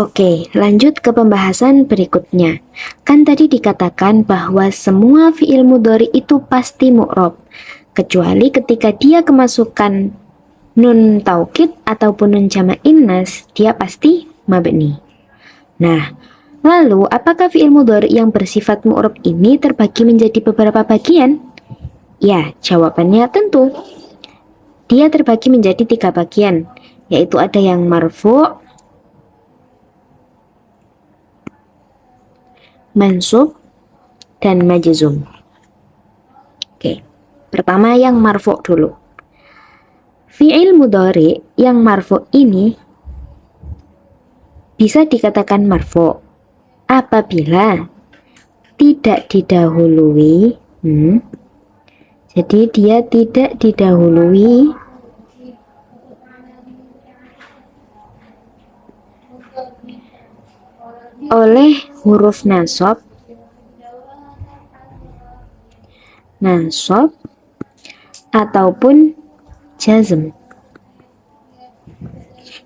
Oke, lanjut ke pembahasan berikutnya. Kan tadi dikatakan bahwa semua fi'il mudhari itu pasti mu'rob, kecuali ketika dia kemasukan nun taukid ataupun nun jamak innas, dia pasti mabni. Nah, lalu apakah fi'il mudhari yang bersifat mu'rob ini terbagi menjadi beberapa bagian? Ya, jawabannya tentu. Dia terbagi menjadi 3 bagian, yaitu ada yang marfu', mansub, dan majzum. Oke, pertama yang marfu' dulu. Fi'il mudhari yang marfu' ini bisa dikatakan marfu' apabila tidak didahului, jadi dia tidak didahului oleh huruf nasab ataupun jazm.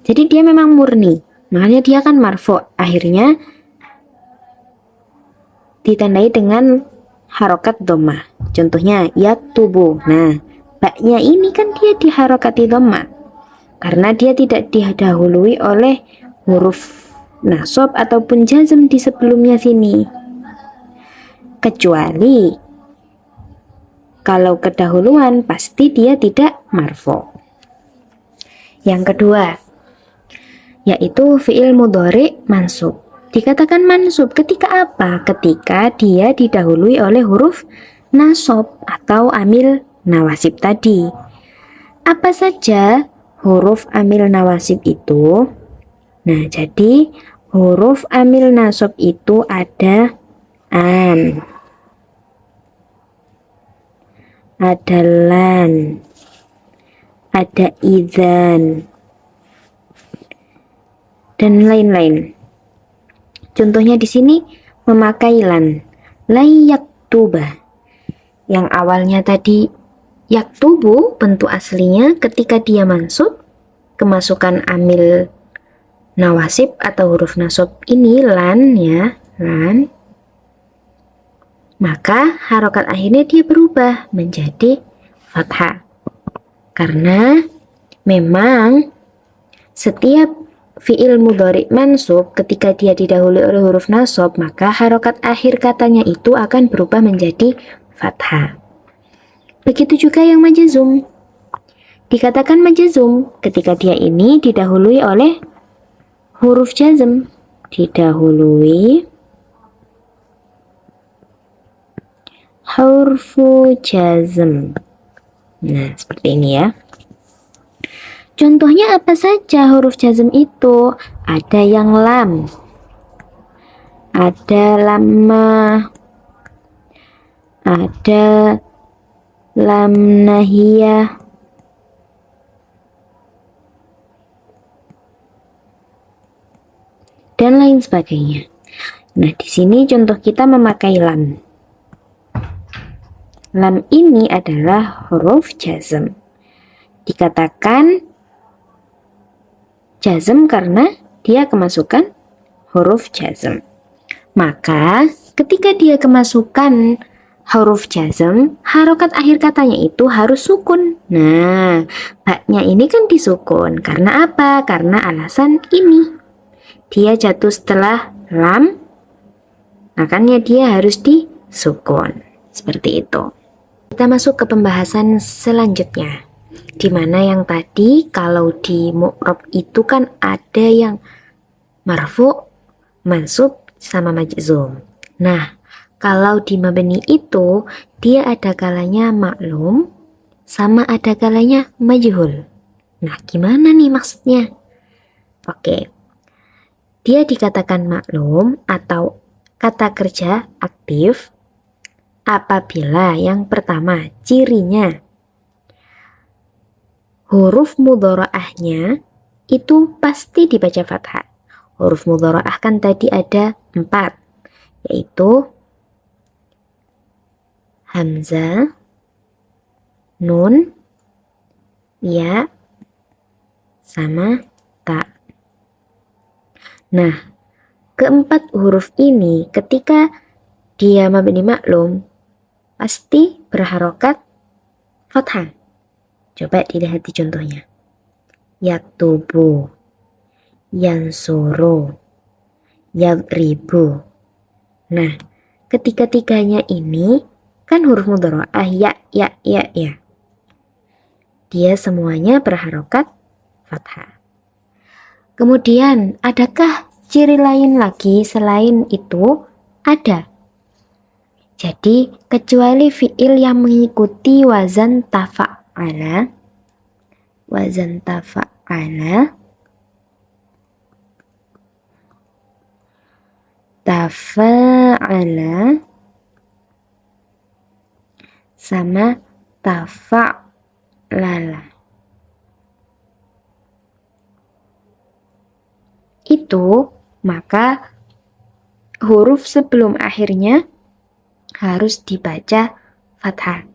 Jadi dia memang murni, makanya dia kan marfu', akhirnya ditandai dengan harokat dhammah. Contohnya yaktubu. Nah, baknya ini kan dia diharokati dhammah karena dia tidak didahului oleh huruf nasab ataupun jazm di sebelumnya sini. Kecuali kalau kedahuluan pasti dia tidak marfu'. Yang kedua, yaitu fi'il mudhari mansub. Dikatakan mansub ketika apa? Ketika dia didahului oleh huruf nasab atau amil nawasib tadi. Apa saja huruf amil nawasib itu? Nah, jadi huruf amil nasab itu ada an, ada lan, ada idzan, dan lain-lain. Contohnya di sini memakai lan, yaktuba. Yang awalnya tadi yaktubu, bentuk aslinya ketika dia mansub, kemasukan amil nawasib atau huruf nasab ini lan ya, lan. Maka harokat akhirnya dia berubah menjadi fathah. Karena memang setiap fi'il mudhari mansub ketika dia didahului oleh huruf nasab, maka harokat akhir katanya itu akan berubah menjadi fathah. Begitu juga yang majzum. Dikatakan majzum ketika dia ini didahului oleh huruf jazm, didahului huruf jazm. Nah, seperti ini ya. Contohnya apa saja huruf jazm itu? Ada yang lam, ada lamma, ada lam nahiyah, dan lain sebagainya. Nah, di sini contoh kita memakai lam. Lam ini adalah huruf jazm. Dikatakan jazm karena dia kemasukan huruf jazm. Maka ketika dia kemasukan huruf jazm, harokat akhir katanya itu harus sukun. Nah, baknya ini kan disukun. Karena apa? Karena alasan ini. Dia jatuh setelah lam, makanya dia harus disukun. Seperti itu. Kita masuk ke pembahasan selanjutnya, di mana yang tadi kalau di mu'rob itu kan ada yang marfu', mansub, sama majzum. Nah, kalau di mabni itu dia ada kalanya maklum sama ada kalanya majhul. Nah, gimana nih maksudnya? Oke. Dia dikatakan maklum atau kata kerja aktif apabila yang pertama cirinya huruf mudhora'ahnya itu pasti dibaca fathah. Huruf mudhora'ah kan tadi ada 4, yaitu hamzah, nun, ya, sama ta. Nah, keempat huruf ini ketika dia mabni maklum pasti berharokat fathah. Coba dilihat di contohnya. Yaktubu, yansuru, yadribu. Nah, ketiga-tiganya ini kan huruf mudharaah ya. Dia semuanya berharokat fathah. Kemudian, adakah ciri lain lagi selain itu? Ada. Jadi, kecuali fiil yang mengikuti wazan tafa'ala, tafa'ala, sama tafa'lala. Itu, maka huruf sebelum akhirnya harus dibaca fathah.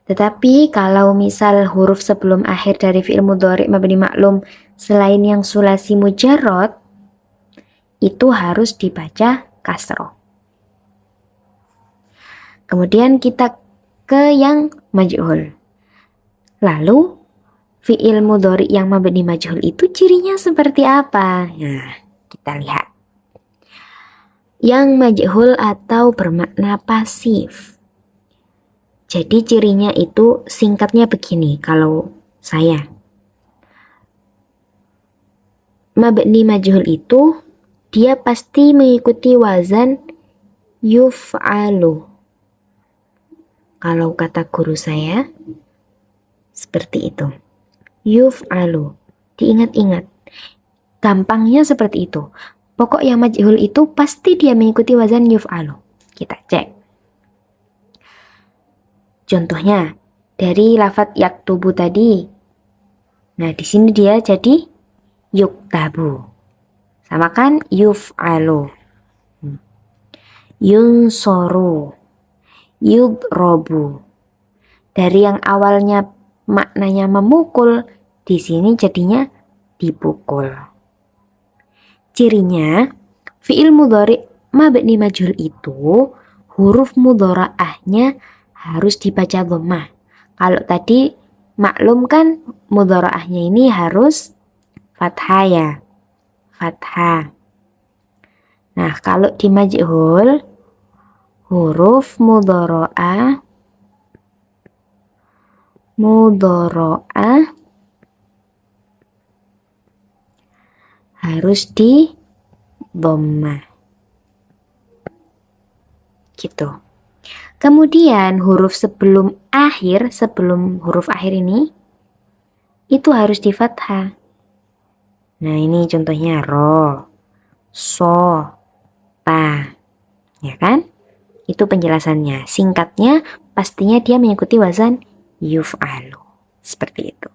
Tetapi kalau misal huruf sebelum akhir dari fi'il mudhari' mabni maklum selain yang sulasi mujarrad, itu harus dibaca kasroh. Kemudian kita ke yang majhul. Lalu fi'il mudhari' yang mabni majhul itu cirinya seperti apa? Nah, kita lihat. Yang majhul atau bermakna pasif. Jadi cirinya itu singkatnya begini kalau saya. Mabni majhul itu dia pasti mengikuti wazan yuf'alu. Kalau kata guru saya seperti itu. Yuf'alu. Diingat-ingat. Gampangnya seperti itu. Pokok yang majhul itu pasti dia mengikuti wazan yuf'alu. Kita cek. Contohnya dari lafadz yaktubu tadi. Nah, di sini dia jadi yuktabu. Sama kan yuf'alu. Yunsoru. Yudrobu. Dari yang awalnya maknanya memukul, di sini jadinya dipukul. Cirinya, fi'il mudhari' mabni majhul itu huruf mudharaahnya harus dibaca dhammah. Kalau tadi maklum kan mudharaahnya ini harus fathah ya. Fathah. Nah, kalau di majhul huruf mudharaah harus di dhammah. Gitu. Kemudian huruf sebelum huruf akhir ini itu harus di fathah. Nah, ini contohnya ro, so, ta. Ya kan? Itu penjelasannya. Singkatnya pastinya dia mengikuti wazan yuf'alu. Seperti itu.